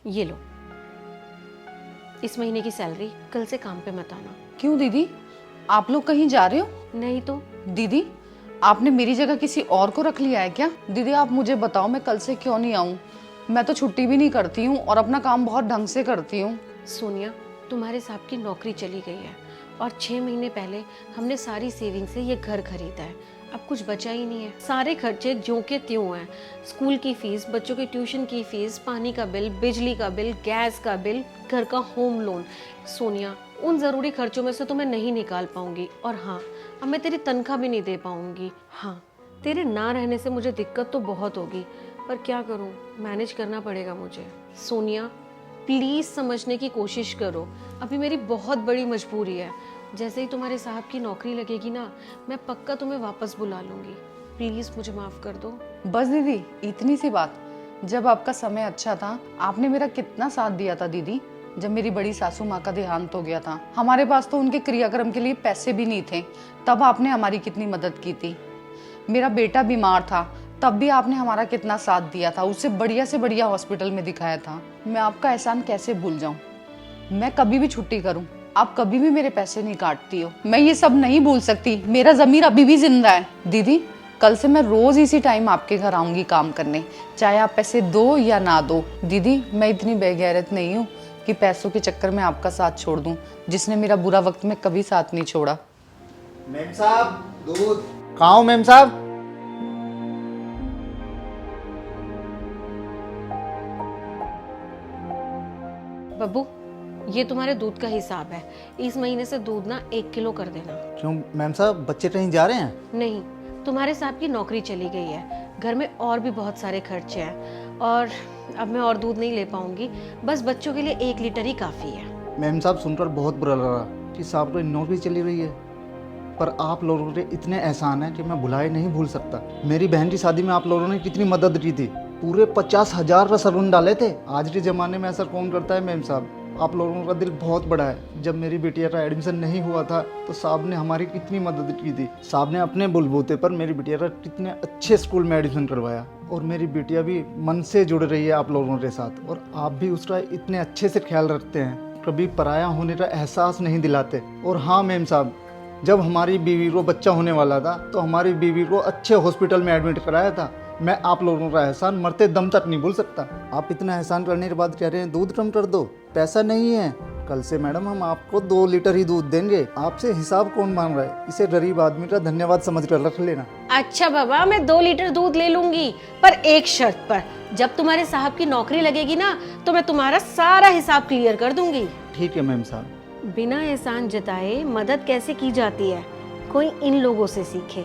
ये लो, इस महीने की सैलरी कल से काम पे मत आना। क्यों दीदी, आप लोग कहीं जा रहे हो? नहीं तो। दीदी, आपने मेरी जगह किसी और को रख लिया है क्या? दीदी आप मुझे बताओ, मैं कल से क्यों नहीं आऊँ? मैं तो छुट्टी भी नहीं करती हूँ और अपना काम बहुत ढंग से करती हूँ। सोनिया, तुम्हारे साहब की नौकरी चली गई है और 6 महीने पहले हमने सारी सेविंग से ये घर खरीदा है। अब कुछ बचा ही नहीं है। सारे खर्चे ज्यों के त्यों हैं। स्कूल की फीस, बच्चों की ट्यूशन की फीस, पानी का बिल, बिजली का बिल, गैस का बिल, घर का होम लोन। सोनिया, उन ज़रूरी खर्चों में से तो मैं नहीं निकाल पाऊंगी। और हाँ, अब मैं तेरी तनख्वाह भी नहीं दे पाऊंगी। हाँ, तेरे ना रहने से मुझे दिक्कत तो बहुत होगी, पर क्या करूँ, मैनेज करना पड़ेगा मुझे। सोनिया, प्लीज़ समझने की कोशिश करो। अभी मेरी बहुत बड़ी मजबूरी है। जैसे ही तुम्हारे साहब की नौकरी लगेगी ना, मैं पक्का तुम्हें वापस बुला लूँगी। प्लीज़ मुझे माफ़ कर दो। बस दीदी, इतनी सी बात। जब आपका समय अच्छा था, आपने मेरा कितना साथ दिया था दीदी। जब मेरी बड़ी सासू माँ का देहांत हो गया था, हमारे पास तो उनके क्रियाक्रम के लिए पैसे भी नहीं थे, तब आपने हमारी कितनी मदद की थी। मेरा बेटा बीमार था, तब भी आपने हमारा कितना साथ दिया था, उसे बढ़िया से बढ़िया हॉस्पिटल में दिखाया था। मैं आपका एहसान कैसे भूल जाऊं? मैं कभी भी छुट्टी करूं, आप कभी भी मेरे पैसे नहीं काटती हो। मैं ये सब नहीं भूल सकती, मेरा ज़मीर अभी भी जिंदा है। दीदी, कल से मैं रोज इसी टाइम आपके घर आऊंगी काम करने, चाहे आप पैसे दो या ना दो। दीदी, मैं इतनी बेगैरत नहीं हूँ कि पैसों के चक्कर में आपका साथ छोड़ दूं, जिसने मेरा बुरा वक्त में कभी साथ नहीं छोड़ा। मेम साहब, दूध। कहाँ हो मेम साहब? बब्बू, ये तुम्हारे दूध का हिसाब है। इस महीने से दूध ना 1 किलो कर देना। क्यों मेम साहब, बच्चे कहीं जा रहे हैं? नहीं, तुम्हारे साहब की नौकरी चली गई है। घर में और भी बहुत सारे खर्चे हैं और अब मैं और दूध नहीं ले पाऊंगी। बस बच्चों के लिए 1 लीटर ही काफ़ी है। मेम साहब, सुनकर बहुत बुरा लगा कि साहब को नौकरी चली रही है, पर आप लोगों के इतने एहसान हैं कि मैं भुलाए नहीं भूल सकता। मेरी बहन की शादी में आप लोगों ने कितनी मदद की थी, पूरे 50,000 का सलून डाले थे। आज के ज़माने में ऐसा कौन करता है मेम साहब? आप लोगों का दिल बहुत बड़ा है। जब मेरी बिटिया का एडमिशन नहीं हुआ था तो साहब ने हमारी कितनी मदद की थी। साहब ने अपने बलबूते पर मेरी बिटिया का कितने अच्छे स्कूल में एडमिशन करवाया और मेरी बिटिया भी मन से जुड़ रही है आप लोगों के साथ, और आप भी उसका इतने अच्छे से ख्याल रखते हैं, कभी पराया होने का एहसास नहीं दिलाते। और हाँ मेम साहब, जब हमारी बीवी को बच्चा होने वाला था तो हमारी बीवी को अच्छे हॉस्पिटल में एडमिट कराया था। मैं आप लोगों का एहसान मरते दम तक नहीं भूल सकता। आप इतना एहसान करने के बाद कह रहे हैं दूध कम कर दो, पैसा नहीं है। कल से मैडम हम आपको 2 लीटर ही दूध देंगे। आपसे हिसाब कौन मांग रहा है? इसे गरीब आदमी का धन्यवाद समझ कर रख लेना। अच्छा बाबा, मैं 2 लीटर दूध ले लूंगी, पर एक शर्त पर। जब तुम्हारे साहब की नौकरी लगेगी ना, तो मैं तुम्हारा सारा हिसाब क्लियर कर दूंगी। ठीक है मैम साहब। बिना एहसान जताए मदद कैसे की जाती है, कोई इन लोगों से सीखे।